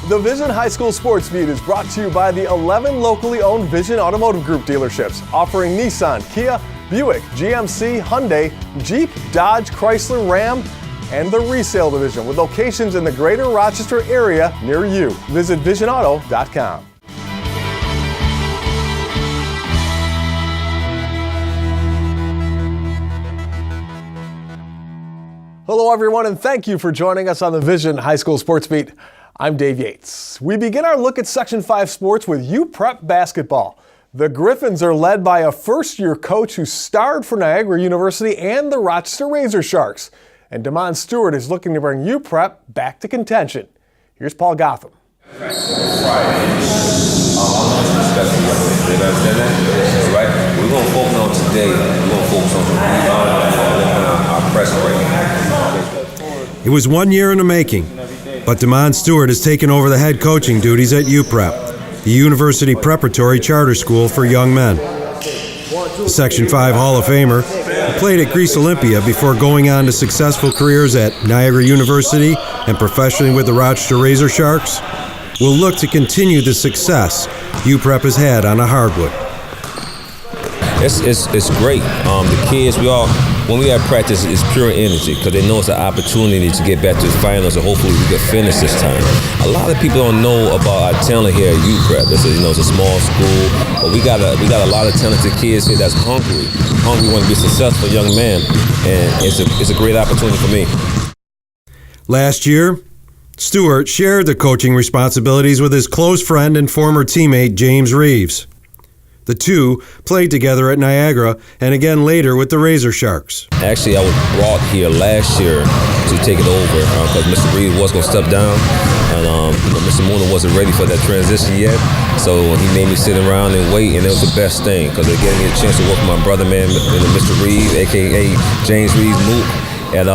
The Vision High School Sports Beat is brought to you by the 11 locally owned Vision Automotive Group dealerships, offering Nissan, Kia, Buick, GMC, Hyundai, Jeep, Dodge, Chrysler, Ram, and the resale division with locations in the greater Rochester area near you. Visit visionauto.com. Hello everyone, and thank you for joining us on the Vision High School Sports Beat. I'm Dave Yates. We begin our look at Section 5 sports with UPrep basketball. The Griffins are led by a first-year coach who starred for Niagara University and the Rochester Razor Sharks. And Damon Stewart is looking to bring UPrep back to contention. Here's Paul Gotham. We're going to focus on today. We're going to focus on the rebound and our press break. It was 1 year in the making, but Damon Stewart has taken over the head coaching duties at UPrep, the University Preparatory Charter School for young men. The Section 5 Hall of Famer, who played at Greece Olympia before going on to successful careers at Niagara University and professionally with the Rochester Razor Sharks, will look to continue the success UPrep has had on the hardwood. It's great. The kids, when we have practice, it's pure energy because they know it's an opportunity to get back to the finals, and hopefully we can finish this time. A lot of people don't know about our talent here at UPrep. It's a small school, but we got a lot of talented kids here that's hungry want to be successful young men, and it's a great opportunity for me. Last year, Stewart shared the coaching responsibilities with his close friend and former teammate James Reeves. The two played together at Niagara and again later with the Razor Sharks. Actually, I was brought here last year to take it over because Mr. Reeves was going to step down, and Mr. Moon wasn't ready for that transition yet. So he made me sit around and wait, and it was the best thing because it gave me a chance to work with my brother, Mr. Reeves, a.k.a. James Reeves Mook. And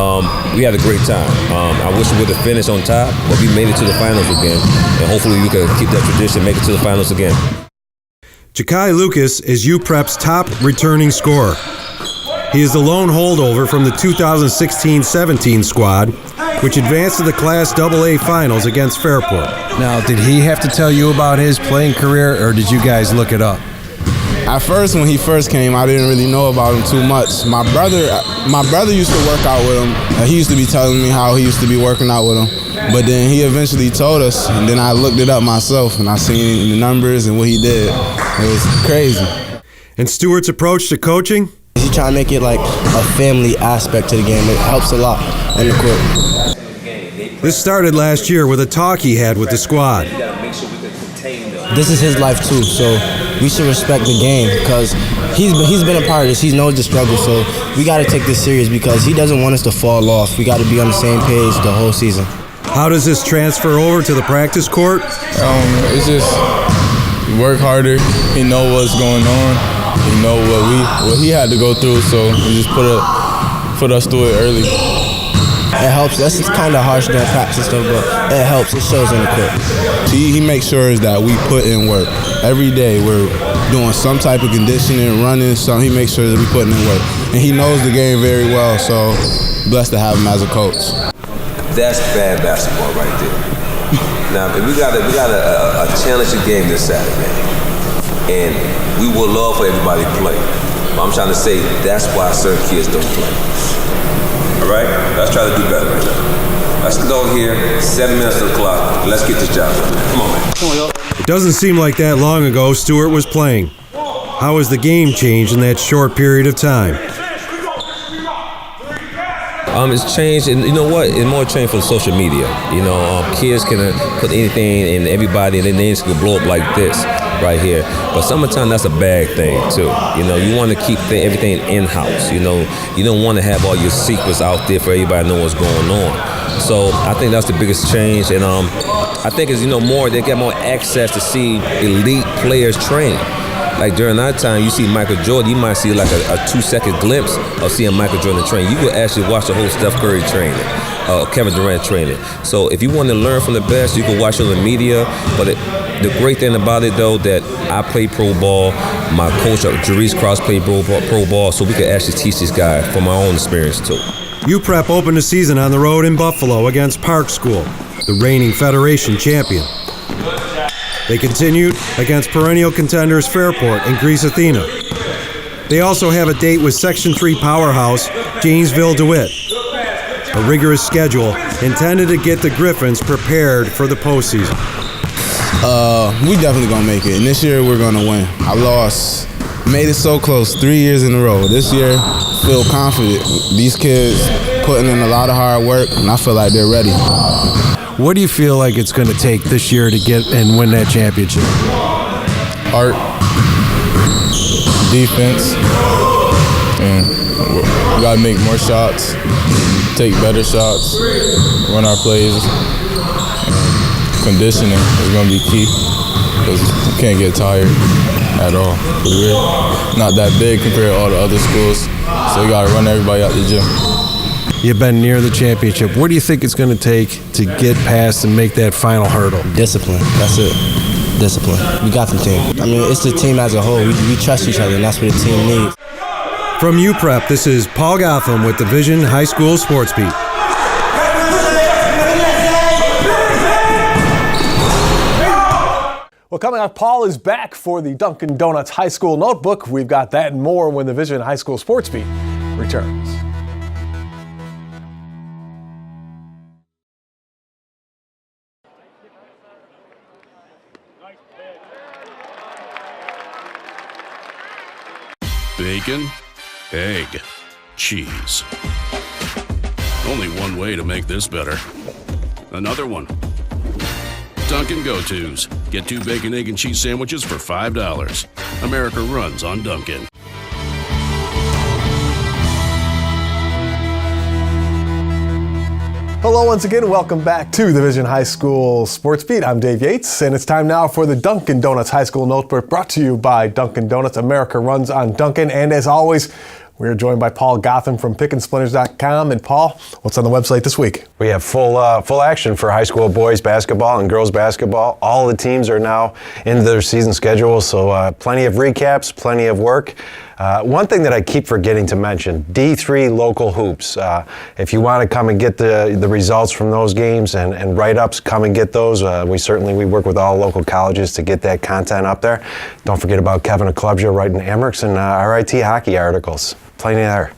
we had a great time. I wish we would have finished on top, but we made it to the finals again. And hopefully we could keep that tradition, make it to the finals again. Ja'Kai Lucas is UPrep's top returning scorer. He is the lone holdover from the 2016-17 squad, which advanced to the Class AA finals against Fairport. Now, did he have to tell you about his playing career, or did you guys look it up? At first, when he first came, I didn't really know about him too much. My brother used to work out with him. He used to be telling me how he used to be working out with him. But then he eventually told us, and then I looked it up myself, and I seen the numbers and what he did. It was crazy. And Stewart's approach to coaching? He's trying to make it like a family aspect to the game. It helps a lot on the court. This started last year with a talk he had with the squad. This is his life too, so we should respect the game because he's been a part of this. He knows the struggle, so we got to take this serious because he doesn't want us to fall off. We got to be on the same page the whole season. How does this transfer over to the practice court? It's just work harder. He know what's going on. He know what he had to go through, so he just put us through it early. It helps. That's kind of harsh during practice and stuff, but it helps. It shows on the court. He makes sure that we put in work. Every day we're doing some type of conditioning, running, so he makes sure that we put in work. And he knows the game very well, so blessed to have him as a coach. That's bad basketball right there. Now, we got a challenging game this Saturday, and we would love for everybody to play. But I'm trying to say that's why certain kids don't play. All right? Let's try to do better right now. Let's go here, 7 minutes to the clock. Let's get this job done. Come on, man. Come on, y'all. It doesn't seem like that long ago Stewart was playing. How has the game changed in that short period of time? It's changed, and you know what? It's more changed for social media. Kids can put anything in everybody, and their names can blow up like this right here. But summertime, that's a bad thing too. You want to keep everything in-house. You don't want to have all your secrets out there for everybody to know what's going on. So I think that's the biggest change, and I think it's they get more access to see elite players train. Like during that time, you see Michael Jordan, you might see like a 2-second glimpse of seeing Michael Jordan train. You could actually watch the whole Steph Curry training, Kevin Durant training. So if you want to learn from the best, you can watch it on the media. But the great thing about it, though, that I play pro ball, my coach, Jerice Cross, played pro ball, so we could actually teach these guys from my own experience, too. UPrep opened the season on the road in Buffalo against Park School. the reigning Federation champion. They continued against perennial contenders Fairport and Greece Athena. They also have a date with Section 3 powerhouse Janesville DeWitt. A rigorous schedule intended to get the Griffins prepared for the postseason. We definitely gonna make it, and this year we're gonna win. I lost, made it so close 3 years in a row. This year, feel confident. These kids putting in a lot of hard work, and I feel like they're ready. What do you feel like it's going to take this year to get and win that championship? Art, defense, and we gotta make more shots, take better shots, run our plays. Conditioning is gonna be key because you can't get tired at all. We're not that big compared to all the other schools, so we gotta run everybody out the gym. You've been near the championship. What do you think it's going to take to get past and make that final hurdle? Discipline. That's it. Discipline. We got the team. I mean, it's the team as a whole. We trust each other, and that's what the team needs. From UPrep, this is Paul Gotham with the Vision High School Sports Beat. Well, coming up, Paul is back for the Dunkin Donuts High School Notebook. We've got that and more when the Vision High School Sports Beat returns. Bacon, egg, cheese. Only one way to make this better. Another one. Dunkin' Go-Tos. Get 2 bacon, egg, and cheese sandwiches for $5. America runs on Dunkin'. Hello once again, welcome back to the Vision High School Sports Beat. I'm Dave Yates, and it's time now for the Dunkin Donuts High School Notebook, brought to you by Dunkin Donuts. America runs on Dunkin', and as always, we are joined by Paul Gotham from PickandSplinters.com. And Paul, what's on the website this week? We have full action for high school boys basketball and girls basketball. All the teams are now into their season schedule, so plenty of recaps, plenty of work. One thing that I keep forgetting to mention, D3 local hoops. If you want to come and get the results from those games and write-ups, come and get those. We work with all local colleges to get that content up there. Don't forget about Kevin Aklubja writing Amerks and RIT hockey articles. Plenty there.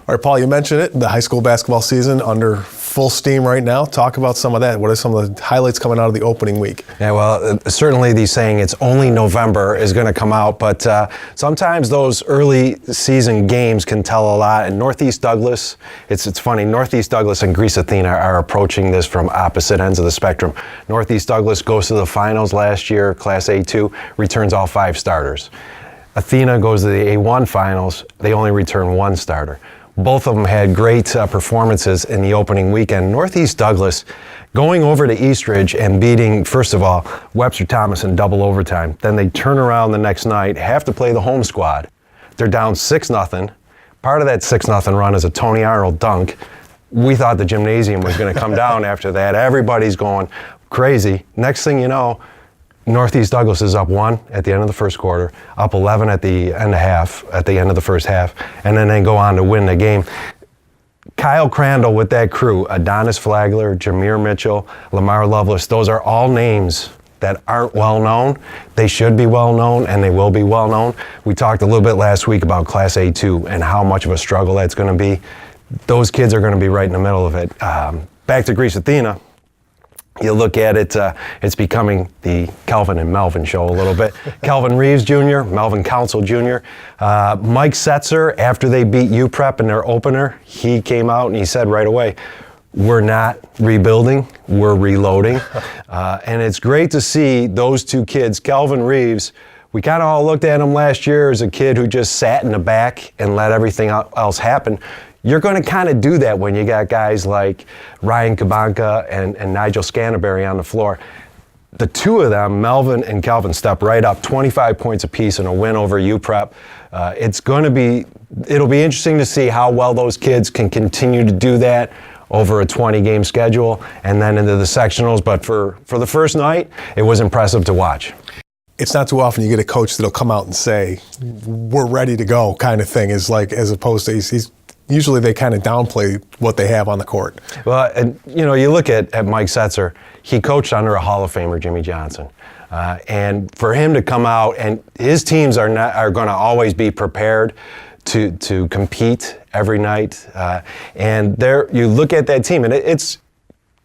All right, Paul, you mentioned it, the high school basketball season under full steam right now. Talk about some of that. What are some of the highlights coming out of the opening week? Yeah, well, certainly the saying it's only November is going to come out, but sometimes those early season games can tell a lot. And Northeast Douglas, it's funny, Northeast Douglas and Greece Athena are approaching this from opposite ends of the spectrum. Northeast Douglas goes to the finals last year, Class A2, returns all 5 starters. Athena goes to the A1 finals, they only return 1 starter. Both of them had great performances in the opening weekend. Northeast Douglas going over to Eastridge and beating, first of all, Webster Thomas in double overtime. Then they turn around the next night, have to play the home squad. They're down 6-0. Part of that 6-0 run is a Tony Arnold dunk. We thought the gymnasium was going to come down after that. Everybody's going crazy. Next thing you know, Northeast Douglas is up 1 at the end of the first quarter, up 11 at the end of the first half, and then they go on to win the game. Kyle Crandall with that crew, Adonis Flagler, Jameer Mitchell, Lamar Lovelace, those are all names that aren't well known. They should be well known, and they will be well known. We talked a little bit last week about Class A2 and how much of a struggle that's going to be. Those kids are going to be right in the middle of it. Back to Greece Athena. You look at it, it's becoming the Kelvin and Melvin show a little bit. Kelvin Reeves Jr., Melvin Council Jr. Mike Setzer, after they beat UPrep in their opener, he came out and he said right away, we're not rebuilding, we're reloading. And it's great to see those 2 kids, Kelvin Reeves, we kind of all looked at him last year as a kid who just sat in the back and let everything else happen. You're going to kind of do that when you got guys like Ryan Kabanka and Nigel Scantlebury on the floor. The 2 of them, Melvin and Kelvin, step right up, 25 points apiece in a win over UPrep. It'll be interesting to see how well those kids can continue to do that over a 20-game schedule and then into the sectionals. But for the first night, it was impressive to watch. It's not too often you get a coach that'll come out and say, we're ready to go kind of thing, as opposed to he's usually they kind of downplay what they have on the court. Well, and you look at Mike Setzer. He coached under a Hall of Famer, Jimmy Johnson. And for him to come out, and his teams are going to always be prepared to compete every night. And you look at that team, and it's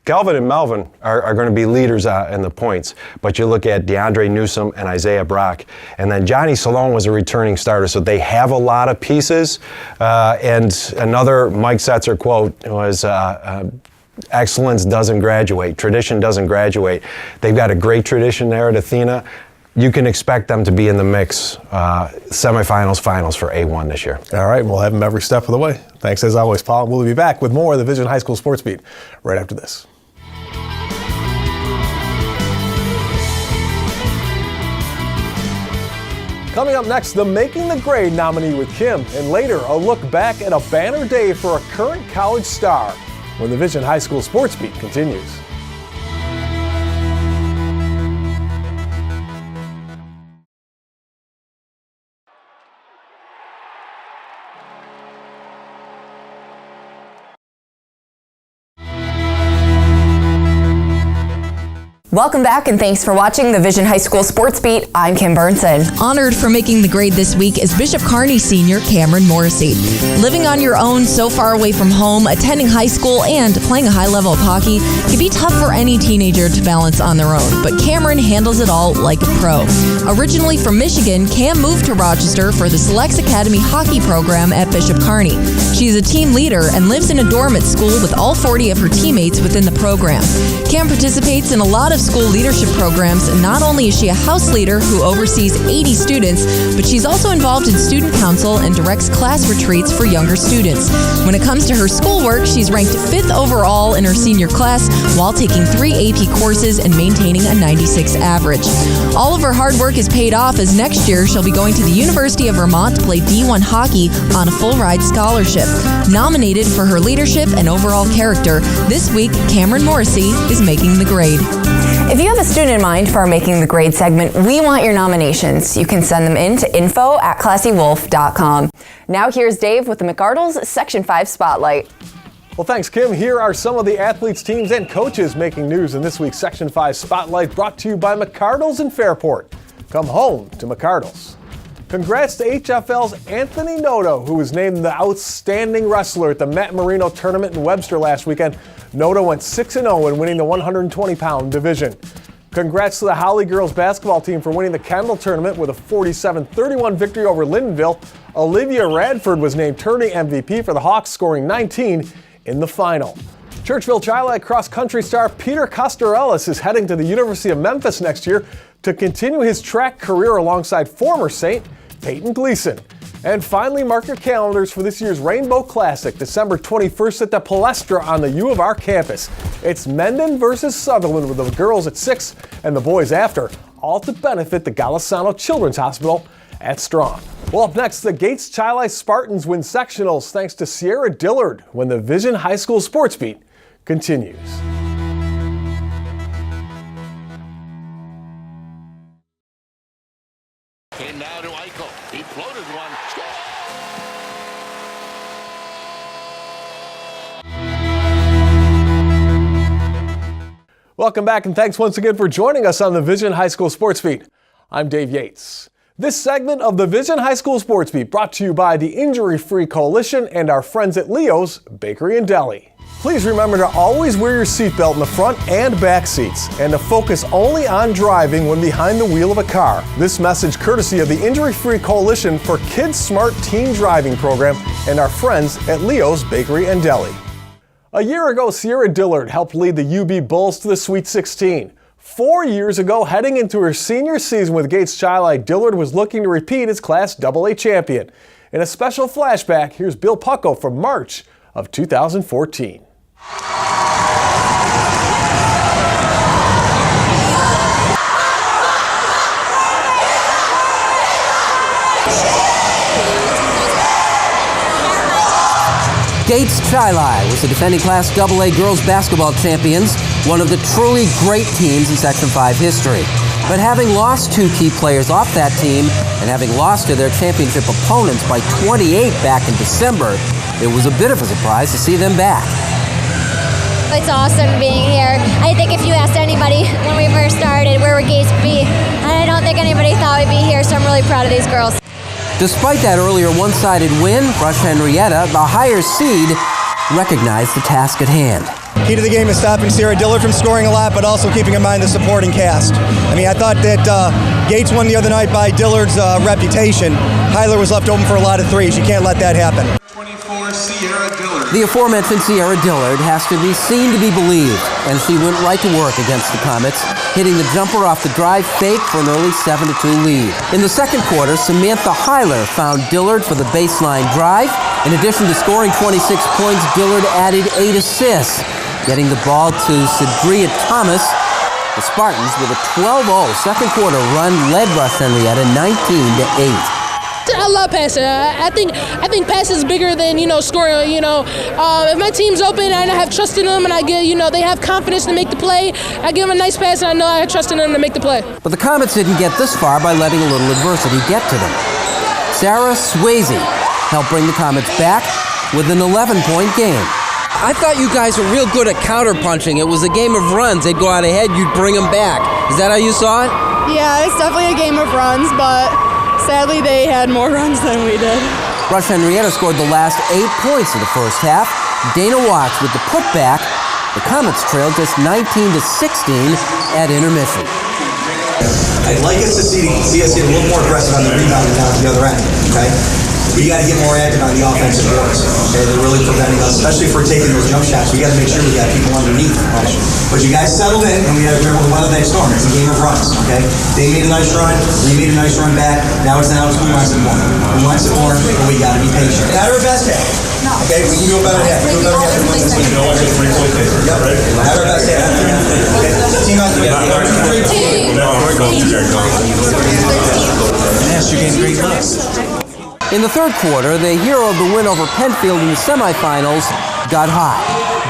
Galvin and Melvin are going to be leaders in the points, but you look at DeAndre Newsome and Isaiah Brock, and then Johnny Salone was a returning starter, so they have a lot of pieces. And another Mike Setzer quote was, excellence doesn't graduate, tradition doesn't graduate. They've got a great tradition there at Athena. You can expect them to be in the mix, semifinals, finals for A1 this year. All right, we'll have them every step of the way. Thanks as always, Paul. We'll be back with more of the Vision High School Sports Beat right after this. Coming up next, the Making the Grade nominee with Kim, and later a look back at a banner day for a current college star when the Vision High School Sports Beat continues. Welcome back and thanks for watching the Vision High School Sports Beat. I'm Kim Burnson. Honored for making the grade this week is Bishop Kearney senior Cameron Morrissey. Living on your own so far away from home, attending high school, and playing a high level of hockey can be tough for any teenager to balance on their own, but Cameron handles it all like a pro. Originally from Michigan, Cam moved to Rochester for the Selects Academy hockey program at Bishop Kearney. She is a team leader and lives in a dorm at school with all 40 of her teammates within the program. Cam participates in a lot of school leadership programs, and not only is she a house leader who oversees 80 students, but she's also involved in student council and directs class retreats for younger students. When it comes to her schoolwork, she's ranked 5th overall in her senior class while taking 3 AP courses and maintaining a 96 average. All of her hard work is paid off, as next year she'll be going to the University of Vermont to play D1 hockey on a full-ride scholarship. Nominated for her leadership and overall character, this week Cameron Morrissey is making the grade. If you have a student in mind for our Making the Grade segment, we want your nominations. You can send them in to info@classywolf.com. Now here's Dave with the McArdles Section 5 Spotlight. Well, thanks, Kim. Here are some of the athletes, teams, and coaches making news in this week's Section 5 Spotlight, brought to you by McArdles in Fairport. Come home to McArdles. Congrats to HFL's Anthony Noto, who was named the outstanding wrestler at the Matt Marino tournament in Webster last weekend. Noto went 6-0 in winning the 120-pound division. Congrats to the Holly girls basketball team for winning the Kendall tournament with a 47-31 victory over Lindenville. Olivia Radford was named tourney MVP for the Hawks, scoring 19 in the final. Churchville Chi-Li cross-country star Peter Costarellis is heading to the University of Memphis next year to continue his track career alongside former Saint Peyton Gleason. And finally, mark your calendars for this year's Rainbow Classic, December 21st at the Palestra on the U of R campus. It's Mendon versus Sutherland, with the girls at 6 and the boys after, all to benefit the Golisano Children's Hospital at Strong. Well, up next, the Gates Chi-Li Spartans win sectionals thanks to Cierra Dillard when the Vision High School Sports Beat continues. And now to Eichel. He floated one. Welcome back, and thanks once again for joining us on the Vision High School Sports Beat. I'm Dave Yates. This segment of the Vision High School Sports Beat brought to you by the Injury Free Coalition and our friends at Leo's Bakery and Deli. Please remember to always wear your seatbelt in the front and back seats, and to focus only on driving when behind the wheel of a car. This message courtesy of the Injury Free Coalition for Kids Smart Teen Driving Program and our friends at Leo's Bakery and Deli. A year ago, Cierra Dillard helped lead the UB Bulls to the Sweet 16. 4 years ago, heading into her senior season with Gates Chi-Li, Dillard was looking to repeat as Class AA champion. In a special flashback, here's Bill Pucko from March of 2014. Gates Chi-Li was the defending Class AA girls basketball champions, one of the truly great teams in Section 5 history. But having lost 2 key players off that team and having lost to their championship opponents by 28 back in December, it was a bit of a surprise to see them back. It's awesome being here. I think if you asked anybody when we first started where would Gates be, I don't think anybody thought we'd be here, so I'm really proud of these girls. Despite that earlier one-sided win, Rush-Henrietta, the higher seed, recognized the task at hand. Key to the game is stopping Cierra Dillard from scoring a lot, but also keeping in mind the supporting cast. I mean, I thought that Gates won the other night by Dillard's reputation. Hyler was left open for a lot of threes. You can't let that happen. 24, Cierra Dillard. The aforementioned Cierra Dillard has to be seen to be believed, and she went right to work against the Comets, hitting the jumper off the drive fake for an early 7-2 lead. In the second quarter, Samantha Hyler found Dillard for the baseline drive. In addition to scoring 26 points, Dillard added 8 assists, getting the ball to Cedria Thomas. The Spartans with a 12-0 second quarter run led Rush-Henrietta 19-8. I love passing. I think passing is bigger than scoring. If my team's open and I have trust in them, and I get they have confidence to make the play, I give them a nice pass and I know I have trust in them to make the play. But the Comets didn't get this far by letting a little adversity get to them. Sarah Swayze helped bring the Comets back with an 11-point game. I thought you guys were real good at counter-punching. It was a game of runs. They'd go out ahead, you'd bring them back. Is that how you saw it? Yeah, it's definitely a game of runs, but sadly they had more runs than we did. Rush-Henrietta scored the last 8 points of the first half. Dana Watts with the putback. The Comets trailed just 19-16 at intermission. I'd like us to see us get a little more aggressive on the rebound and down to the other end, okay? We got to get more active on the offensive boards, okay? They're really preventing us, especially if we're taking those jump shots. We got to make sure we got people underneath, right? But you guys settled in, and we got to be able to weather that storm. It's a game of runs, okay? They made a nice run, we made a nice run back. Now it's down to who wants it more. Who wants it more, but we got to be patient. Not our best half. Okay, we can do a better half. We can do a better half. You know what? 3-point paper. Yep. Not our best half. Okay. Team out together. Yes, you're getting great looks. In the third quarter, the hero of the win over Penfield in the semifinals got hot.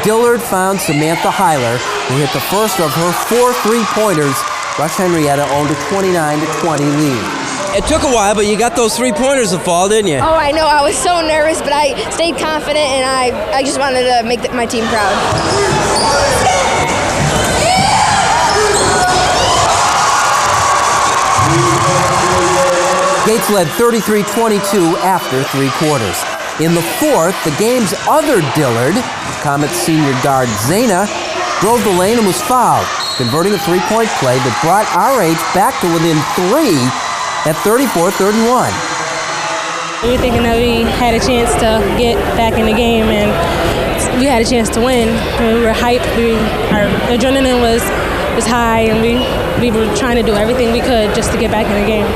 Dillard found Samantha Hyler, who hit the first of her 4 3-pointers. Rush-Henrietta owned a 29-20 lead. It took a while, but you got those 3-pointers to fall, didn't you? Oh, I know. I was so nervous, but I stayed confident, and I just wanted to make my team proud. Gates led 33-22 after 3 quarters. In the fourth, the game's other Dillard, Comets senior guard Zayna, drove the lane and was fouled, converting a 3-point play that brought RH back to within 3 at 34-31. We were thinking that we had a chance to get back in the game, and we had a chance to win. We were hyped. Our adrenaline was high, and we were trying to do everything we could just to get back in the game.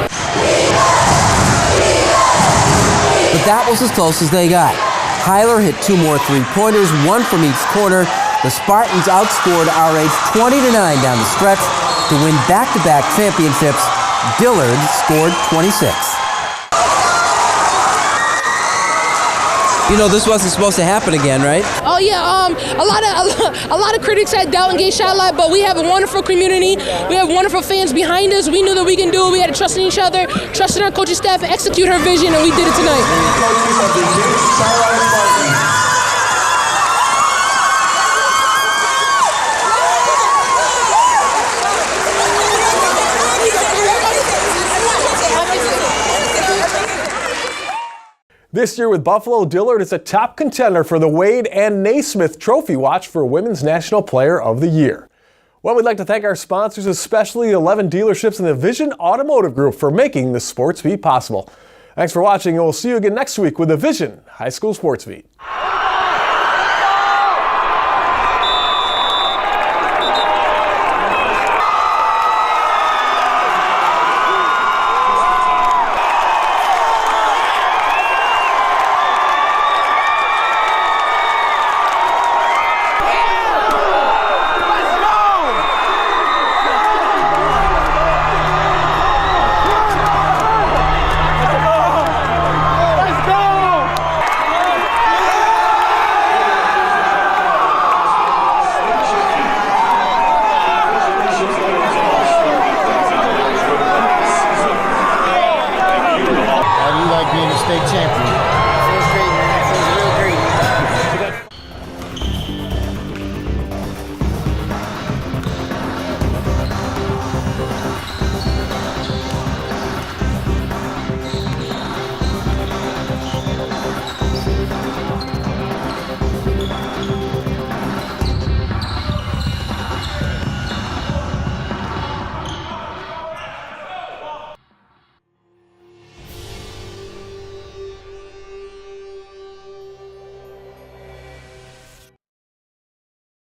But that was as close as they got. Hyler hit 2 more 3-pointers, 1 from each corner. The Spartans outscored RH 20-9 down the stretch to win back-to-back championships. Dillard scored 26. You know, this wasn't supposed to happen again, right? Oh yeah, a lot of critics had doubt in Gates shot a lot, but we have a wonderful community. We have wonderful fans behind us. We knew that we can do it. We had to trust in each other, trust in our coaching staff, and execute her vision, and we did it tonight. This year with Buffalo, Dillard is a top contender for the Wade and Naismith Trophy Watch for Women's National Player of the Year. Well, we'd like to thank our sponsors, especially 11 dealerships in the Vision Automotive Group, for making the Sports Beat possible. Thanks for watching, and we'll see you again next week with the Vision High School Sports Beat.